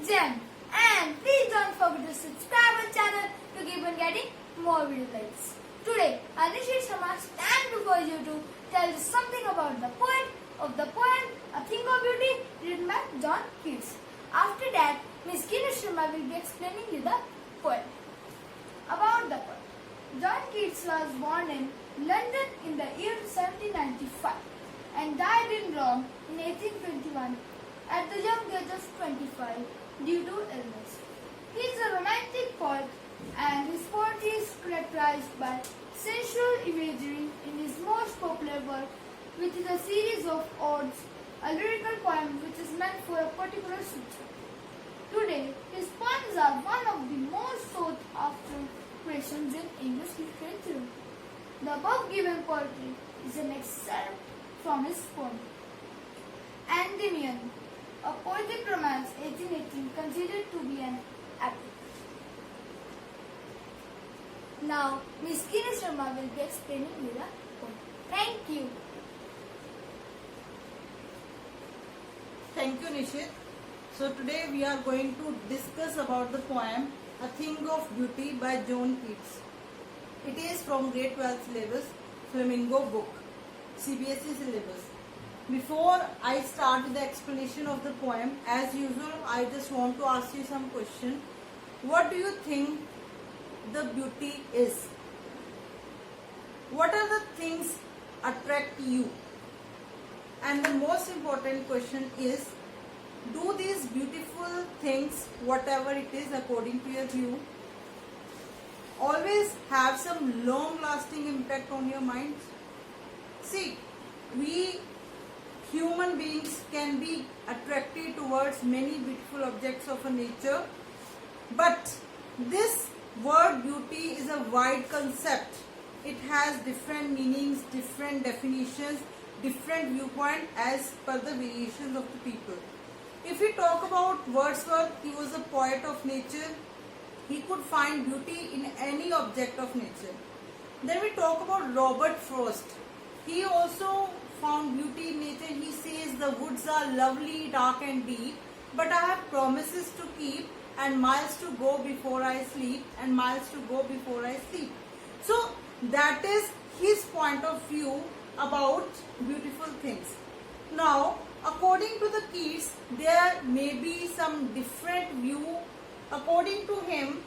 Jen. And please don't forget to subscribe our channel to keep on getting more video likes. Today, Anishit Sharma stands before you to tell you something about the poet of the poem A Thing of Beauty written by John Keats. After that, Miss Kina Sharma will be explaining you the poem. About the poem. John Keats was born in London in the year 1795 and died in Rome in 1821 at the young age of 25 due to illness. He is a romantic poet and his poetry is characterized by sensual imagery in his most popular work, which is a series of odes, a lyrical poem which is meant for a particular subject. Today, his poems are one of the most sought after creations in English literature. The above given poetry is an excerpt from his poem Endymion, a poetic romance 1818 considered to be an epic. Now, Miss Kina Sharma will be explaining you the poem. Thank you. Thank you, Nishit. So today we are going to discuss about the poem A Thing of Beauty by John Keats. It is from grade 12 syllabus, Flamingo book, CBSE syllabus. Before I start the explanation of the poem, as usual, I just want to ask you some question. What do you think the beauty is? What are the things attract you? And the most important question is, do these beautiful things, whatever it is according to your view, always have some long lasting impact on your mind? See, we human beings can be attracted towards many beautiful objects of a nature, but this word beauty is a wide concept. It has different meanings, different definitions, different viewpoint as per the variations of the people. If we talk about Wordsworth, he was a poet of nature. He could find beauty in any object of nature. Then we talk about Robert Frost. He also found beauty in nature. He says the woods are lovely, dark and deep, but I have promises to keep and miles to go before I sleep and miles to go before I sleep. So that is his point of view about beautiful things. Now, according to the Keats, there may be some different view. According to him,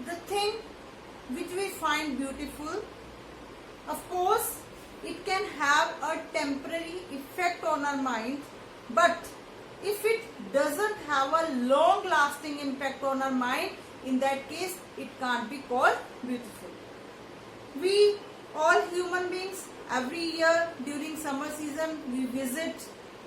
the thing which we find beautiful, of course, it can have a temporary effect on our mind, but if it doesn't have a long lasting impact on our mind, in that case, it can't be called beautiful. We, all human beings, every year during summer season, we visit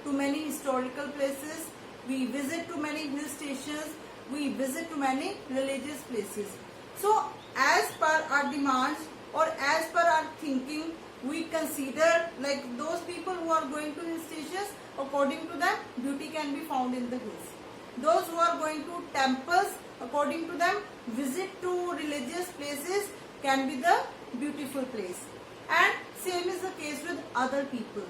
to many historical places, we visit to many hill stations, we visit to many religious places. So as per our demands or as per our thinking, we consider like those people who are going to hill stations, according to them, beauty can be found in the hills. Those who are going to temples, according to them, visit to religious places can be the beautiful place. And same is the case with other people.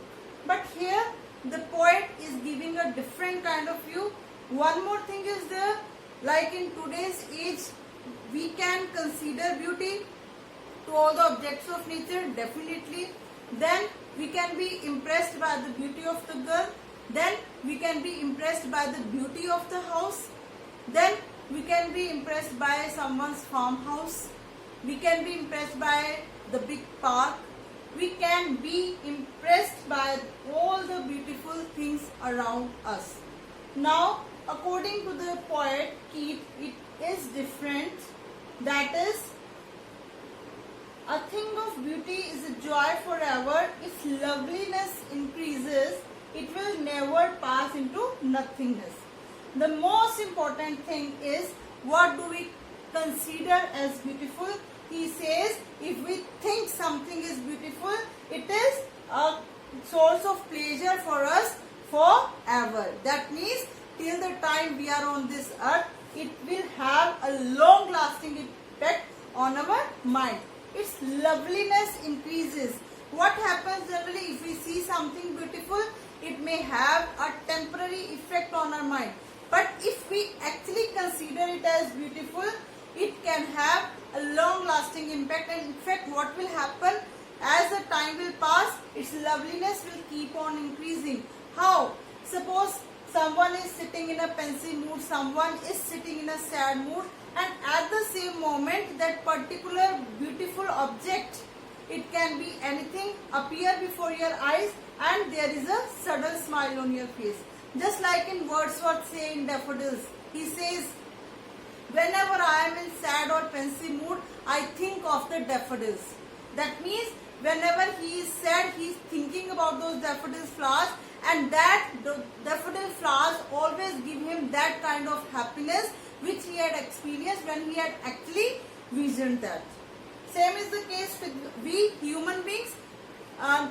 But here the poet is giving a different kind of view. One more thing is there, like in today's age, we can consider beauty to all the objects of nature, definitely. Then we can be impressed by the beauty of the girl. Then we can be impressed by the beauty of the house. Then we can be impressed by someone's farmhouse. We can be impressed by the big park. We can be impressed by all the beautiful things around us. Now, according to the poet Keats, it is different. That is, a thing of beauty is a joy forever. If loveliness increases, it will never pass into nothingness. The most important thing is, what do we consider as beautiful? He says, if we think something is beautiful, it is a source of pleasure for us forever. That means, till the time we are on this earth, it will have a long lasting effect on our mind. Its loveliness increases. What happens generally if we see something beautiful? It may have a temporary effect on our mind. But if we actually consider it as beautiful, it can have a long lasting impact, and in fact what will happen as the time will pass, its loveliness will keep on increasing. How? Suppose someone is sitting in a pensive mood, someone is sitting in a sad mood, and at the same moment that particular beautiful object, it can be anything, appear before your eyes, and there is a sudden smile on your face. Just like in Wordsworth say in Daffodils, he says, whenever I am in sad or pensive mood, I think of the daffodils. That means whenever he is sad, he is thinking about those daffodil flowers, and that daffodil flowers always give him that kind of happiness which he had experienced when he had actually visioned that. Same is the case with we human beings.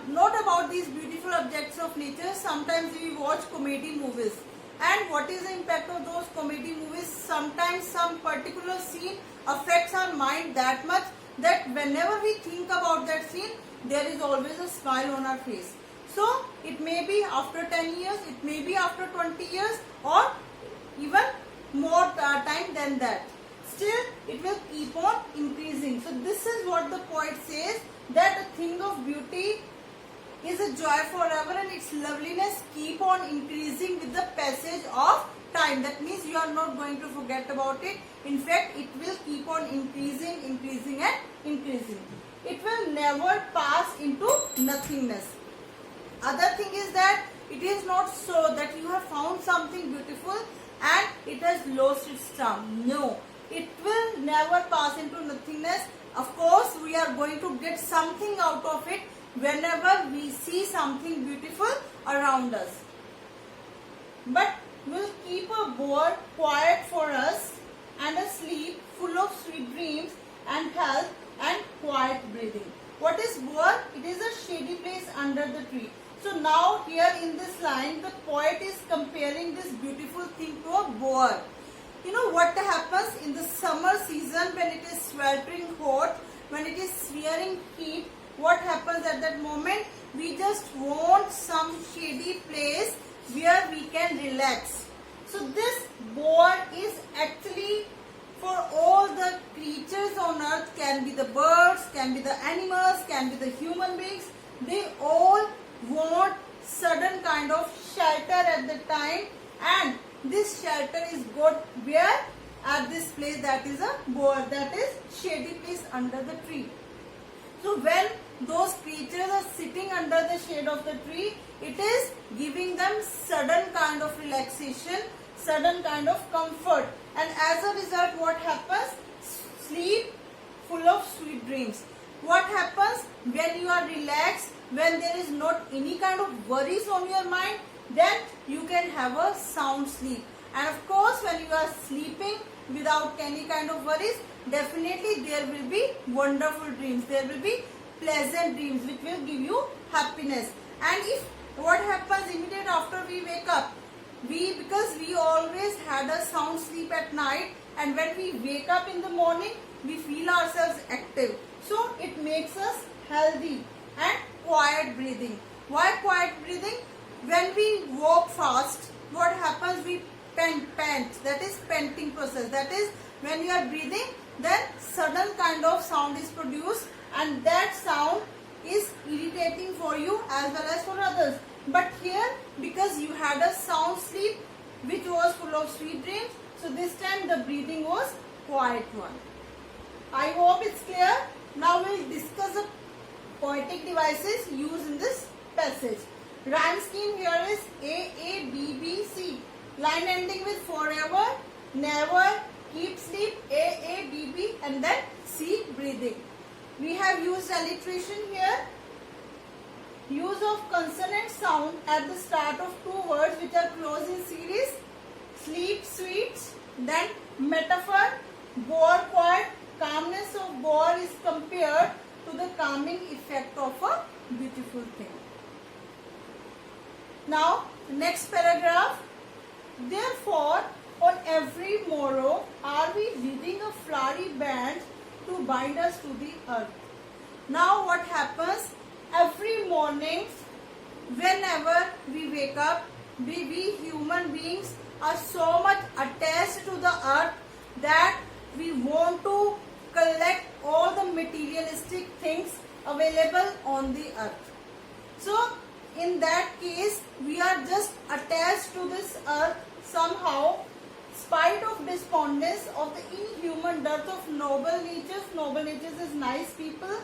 Not about these beautiful objects of nature. Sometimes we watch comedy movies, and what is the impact of those comedy movies? Sometimes some particular scene affects our mind that much that whenever we think about that scene, there is always a smile on our face. So it may be after 10 years, it may be after 20 years, or even more time than that. Still, it will keep on increasing. So this is what the poet says, that a thing of beauty is a joy forever, and its loveliness keep on increasing with the passage of time. That means you are not going to forget about it. In fact, it will keep on increasing and increasing. It will never pass into nothingness. Other thing is that it is not so that you have found something beautiful and it has lost its charm. No, it will never pass into nothingness. Of course, we are going to get something out of it whenever we see something beautiful around us. But we'll keep a bower quiet for us, and a sleep full of sweet dreams and health and quiet breathing. What is bower? It is a shady place under the tree. So now here in this line, the poet is comparing this beautiful thing to a bower. You know what happens in the summer season when it is sweltering hot, when it is searing heat, what happens at that moment? We just want some shady place where we can relax. So this bower is actually for all the creatures on earth, can be the birds, can be the animals, can be the human beings. They all want certain kind of shelter at the time, and this shelter is got where? At this place, that is a bower, that is shady place under the tree. So when those creatures are sitting under the shade of the tree, it is giving them sudden kind of relaxation, sudden kind of comfort, and as a result what happens? Sleep full of sweet dreams. What happens when you are relaxed, when there is not any kind of worries on your mind? Then you can have a sound sleep. And of course, when you are sleeping without any kind of worries, definitely there will be wonderful dreams, there will be pleasant dreams which will give you happiness. And if what happens immediately after we wake up, because we always had a sound sleep at night, and when we wake up in the morning, we feel ourselves active. So it makes us healthy. And quiet breathing. Why quiet breathing? When we walk fast, what happens? We pant. That is panting process. That is when you are breathing, then sudden kind of sound is produced, and that sound is irritating for you as well as for others. But here, because you had a sound sleep which was full of sweet dreams, so this time the breathing was quiet one. I hope it's clear. Now we'll discuss the poetic devices used in this passage. Rhyme scheme here is A, A, B, B, C. Line ending with forever, never, keep sleep, A, B, B, and then C, breathing. We have used alliteration here. Use of consonant sound at the start of two words which are close in series. Sleep, sweets. Then metaphor, bower quiet. Calmness of bower is compared to the calming effect of a beautiful thing. Now, next paragraph. Therefore, on every morrow are we weaving a flowery band to bind us to the earth. Now, what happens? Every morning, whenever we wake up, we human beings are so much attached to the earth that we want to collect all the materialistic things available on the earth. So in that case, we are just attached to this earth somehow, spite of despondence of the inhuman dearth of noble natures. Noble natures is nice people.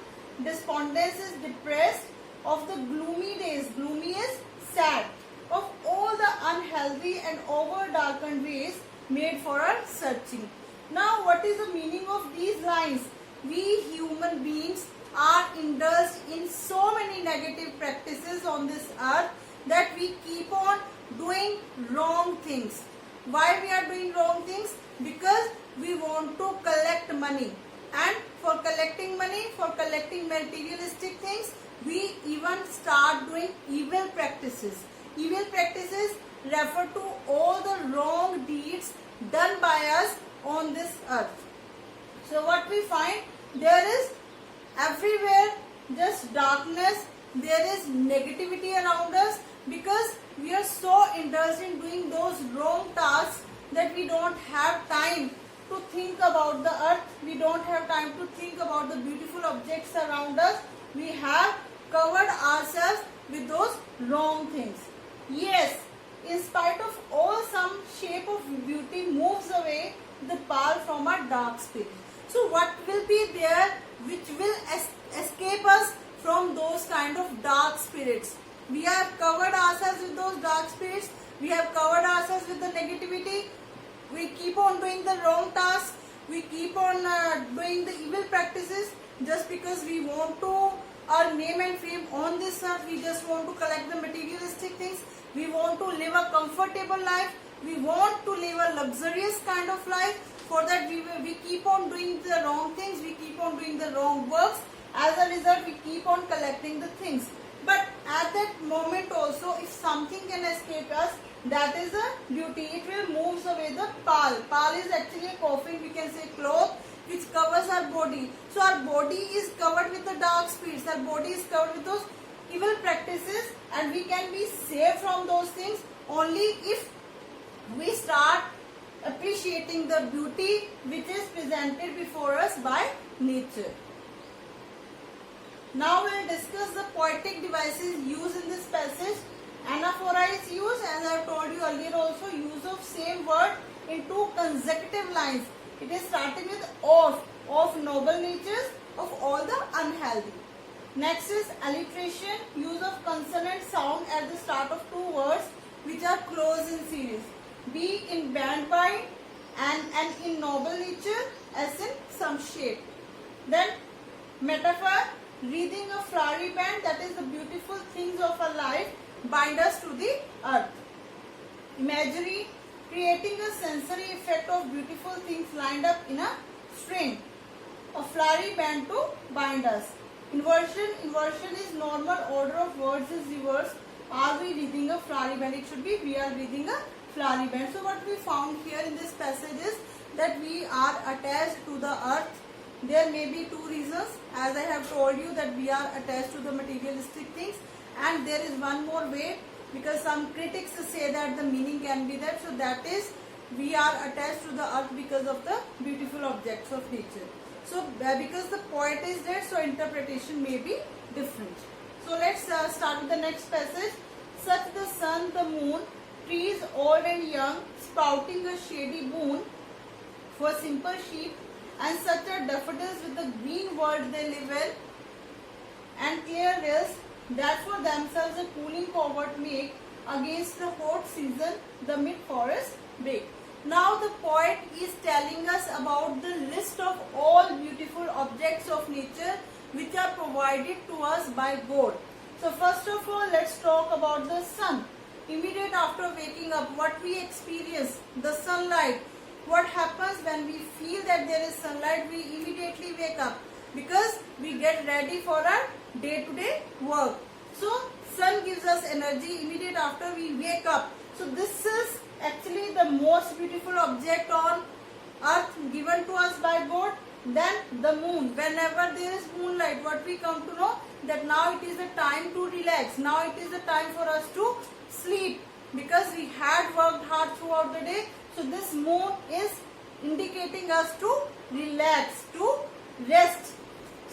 Despondence is depressed. Of the gloomy days, gloomy is sad. Of all the unhealthy and over darkened ways made for our searching. Now, what is the meaning of these lines? We human beings are indulged in so many negative practices on this earth that we keep on doing wrong things. Why we are doing wrong things? Because we want to collect money, and for collecting money, for collecting materialistic things, we even start doing evil practices. Evil practices refer to all the wrong deeds done by us on this earth. So what we find, there is everywhere just darkness, there is negativity around us, because we are so indulged in doing those wrong tasks that we don't have time to think about the earth, we don't have time to think about the beautiful objects around us. We have covered ourselves with those wrong things. Yes, in spite of all, some shape of beauty moves away the pall from our dark spirit. So what will be there which will escape us from those kind of dark spirits? We have covered ourselves with those dark spirits. We have covered ourselves with the negativity. We keep on doing the wrong tasks. We keep on doing the evil practices just because we want to earn name and fame on this earth. We just want to collect the materialistic things. We want to live a comfortable life. We want to live a luxurious kind of life. For that we keep on doing the wrong things. We keep on doing the wrong works. As a result, we keep on collecting the things. But at that moment also, if something can escape us, that is a beauty. It will move away the pall. Pall is actually a coffin, we can say cloth, which covers our body. So our body is covered with the dark spirits. Our body is covered with those evil practices, and we can be saved from those things only if we start appreciating the beauty which is presented before us by nature. Now we will discuss the poetic devices used in this passage. Anaphora is used, as I have told you earlier also, use of same word in two consecutive lines. It is starting with of noble natures, of all the unhealthy. Next is alliteration, use of consonant sound at the start of two words which are close in series. Be in band by and in noble nature, as in some shape. Then metaphor, wreathing a flowery band, that is the beautiful things of our life bind us to the earth. Imagery, creating a sensory effect of beautiful things lined up in a string. A flowery band to bind us. Inversion is normal order of words is reversed. Are we reading a flowery band? It should be we are reading a flowery band. So what we found here in this passage is that we are attached to the earth. There may be two reasons, as I have told you, that we are attached to the materialistic things, and there is one more way, because some critics say that the meaning can be that. So that is, we are attached to the earth because of the beautiful objects of nature. So because the poet is there, so interpretation may be different. So let's start with the next passage. Such the sun, the moon, trees old and young, spouting a shady boon for simple sheep, and such are daffodils with the green world they live in, and clear rills that for themselves a cooling covert make against the hot season the mid-forest break. Now the poet is telling us about the list of all beautiful objects of nature which are provided to us by God. So first of all, let's talk about the sun. Immediate after waking up, what we experience, the sunlight. What happens when we feel that there is sunlight? We immediately wake up because we get ready for our day-to-day work. So sun gives us energy immediate after we wake up. So this is actually the most beautiful object on earth given to us by God. Then the moon. Whenever there is moonlight, what we come to know, that now it is the time to relax. Now it is the time for us to sleep. because we had worked hard throughout the day. So this moon is indicating us to relax, to rest.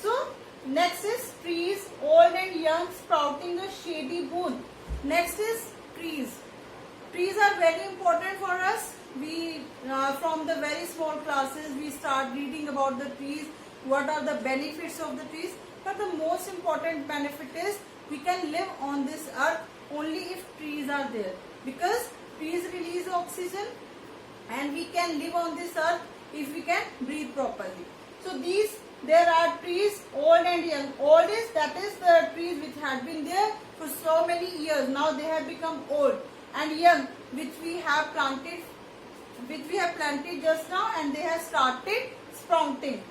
So next is trees, old and young, sprouting a shady boon. Next is trees. Trees are very important for us. We from the very small classes we start reading about the trees, what are the benefits of the trees. But the most important benefit is we can live on this earth only if trees are there, because trees release oxygen and we can live on this earth if we can breathe properly. So there are trees, old and young. Old is, that is the trees which had been there for so many years, now they have become old. And young, which we have planted just now, and they have started sprouting.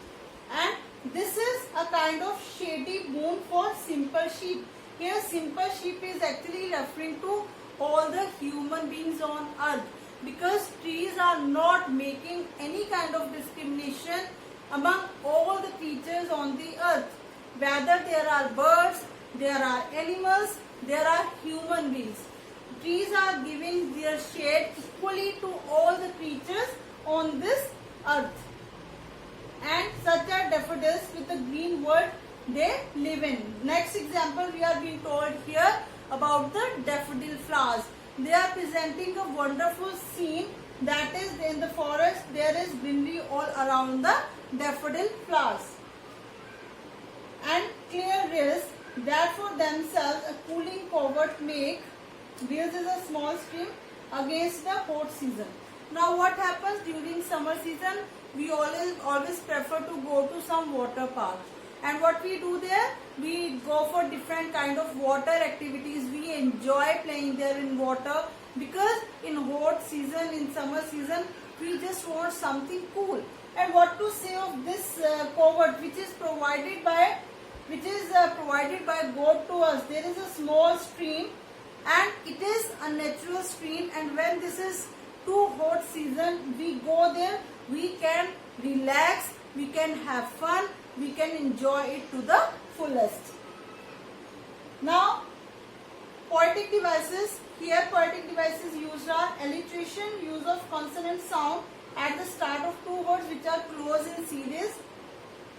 And this is a kind of shady boon for simple sheep. Here simple sheep is actually referring to all the human beings on earth, because trees are not making any kind of discrimination among all the creatures on the earth. Whether there are birds, there are animals, there are human beings. Trees are giving their shade equally to all the creatures on this earth. And such are daffodils with the green world they live in. Next example, we are being told here about the daffodil flowers. They are presenting a wonderful scene, that is, in the forest there is greenery all around the daffodil flowers. And clear rills that for themselves a cooling covert make. Rills is a small stream against the hot season. Now what happens during summer season? We always prefer to go to some water park. And what we do there? We go for different kind of water activities. We enjoy playing there in water, because in hot season, in summer season, we just want something cool. And what to say of this covert which is provided by God to us? There is a small stream, and it is a natural stream, and when this is too hot season, we go there, we can relax, we can have fun, we can enjoy it to the fullest. Now poetic devices. Here poetic devices used are alliteration, use of consonant sound at the start of two words which are close in series.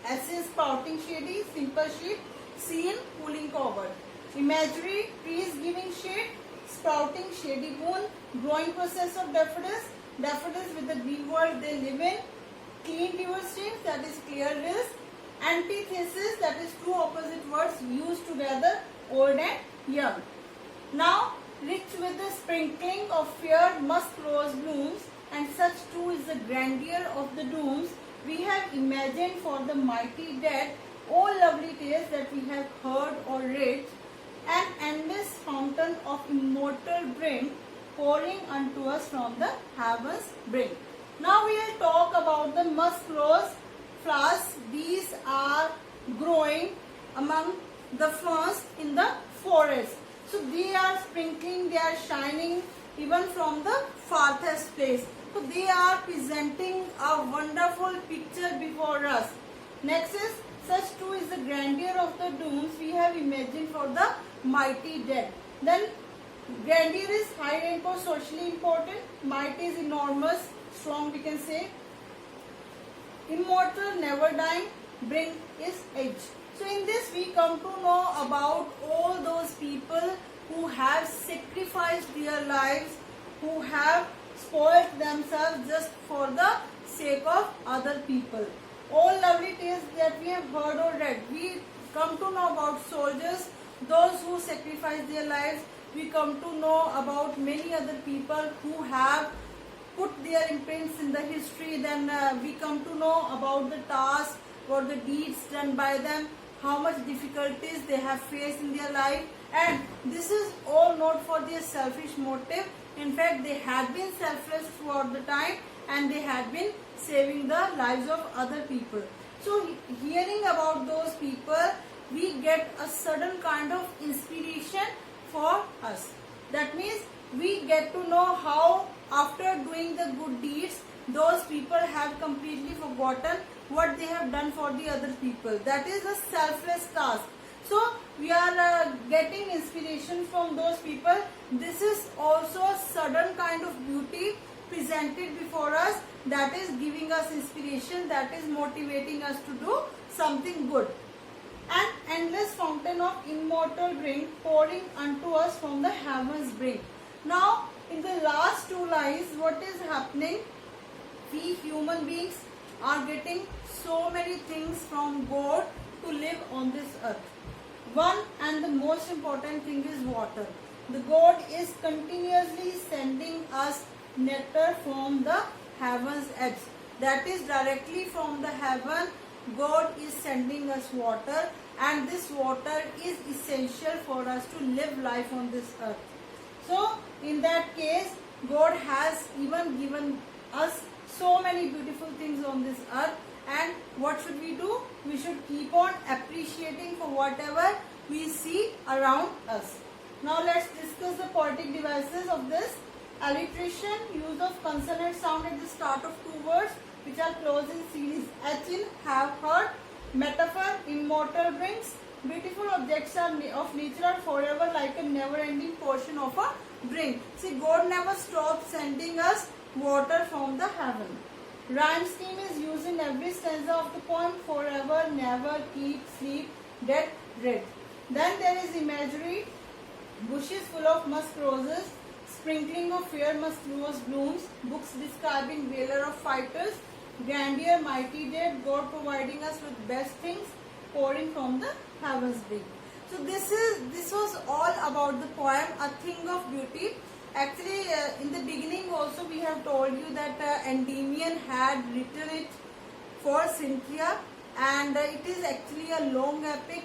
S is sprouting shady, simple sheep, scene, cooling covered. Imagery, trees giving shade, sprouting shady boon, growing process of daffodils, daffodils with the green world they live in, clean river streams, that is clear rills, antithesis, that is two opposite words used together, old and young. Now, rich with the sprinkling of fair musk rose blooms, and such too is the grandeur of the dooms we have imagined for the mighty dead, all lovely tales that we have heard or read, an endless fountain of immortal brim pouring unto us from the heavens brink. Now we will talk about the musk rose flowers. These are growing among the ferns in the forest. So they are sprinkling, they are shining even from the farthest place. So they are presenting a wonderful picture before us. Next is, such too is the grandeur of the dooms we have imagined for the mighty dead. Then grandeur is high rank or socially important. Mighty is enormous, strong we can say. Immortal, never dying. Brink is age. So in this we come to know about all those people who have sacrificed their lives, who have spoiled themselves just for the sake of other people. All lovely tales that we have heard or read. We come to know about soldiers, those who sacrificed their lives. We come to know about many other people who have put their imprints in the history. Then we come to know about the tasks or the deeds done by them, how much difficulties they have faced in their life. And this is all not for their selfish motive. In fact, they had been selfless throughout the time, and they had been saving the lives of other people. So hearing about those people, we get a certain kind of inspiration for us. That means we get to know how after doing the good deeds, those people have completely forgotten what they have done for the other people. That is a selfless task. So we are getting inspiration from those people. This is also a sudden kind of beauty presented before us, that is giving us inspiration, that is motivating us to do something good. An endless fountain of immortal drink pouring unto us from the heavens brink. Now in the last two lines, what is happening? We human beings are getting so many things from God to live on this earth. One and the most important thing is water. The God is continuously sending us nectar from the heaven's edge. That is directly from the heaven. God is sending us water, and this water is essential for us to live life on this earth. So in that case, God has even given us so many beautiful things on this earth, and what should we do? We should keep on appreciating for whatever we see around us. Now let's discuss the poetic devices of this. Alliteration, use of consonant sound at the start of two words which are close in series. H in have heard. Metaphor, immortal drinks. Beautiful objects are of nature are forever like a never-ending portion of a drink. See, God never stops sending us water from the heaven. Rhyme scheme is used in every stanza of the poem. Forever, never, keep, sleep, dead, red. Then there is imagery. Bushes full of musk roses. Sprinkling of fair musk rose blooms. Books describing valor of fighters. Grandeur, mighty dead. God providing us with best things. Pouring from the heavens brink. So this was all about the poem A Thing of Beauty. Actually, in the beginning also we have told you that Endymion had written it for Cynthia, and it is actually a long epic,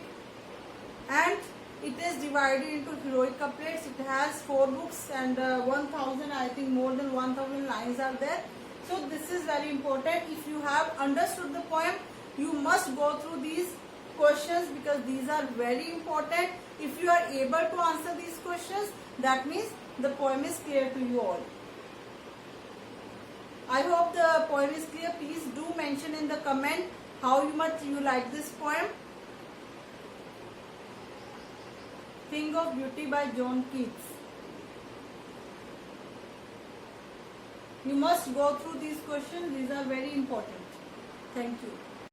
and it is divided into heroic couplets. It has 4 books and 1000, I think more than 1000 lines are there. So this is very important. If you have understood the poem, you must go through these questions because these are very important. If you are able to answer these questions, that means the poem is clear to you all. I hope the poem is clear. Please do mention in the comment how much you like this poem. Thing of Beauty by John Keats. You must go through these questions. These are very important. Thank you.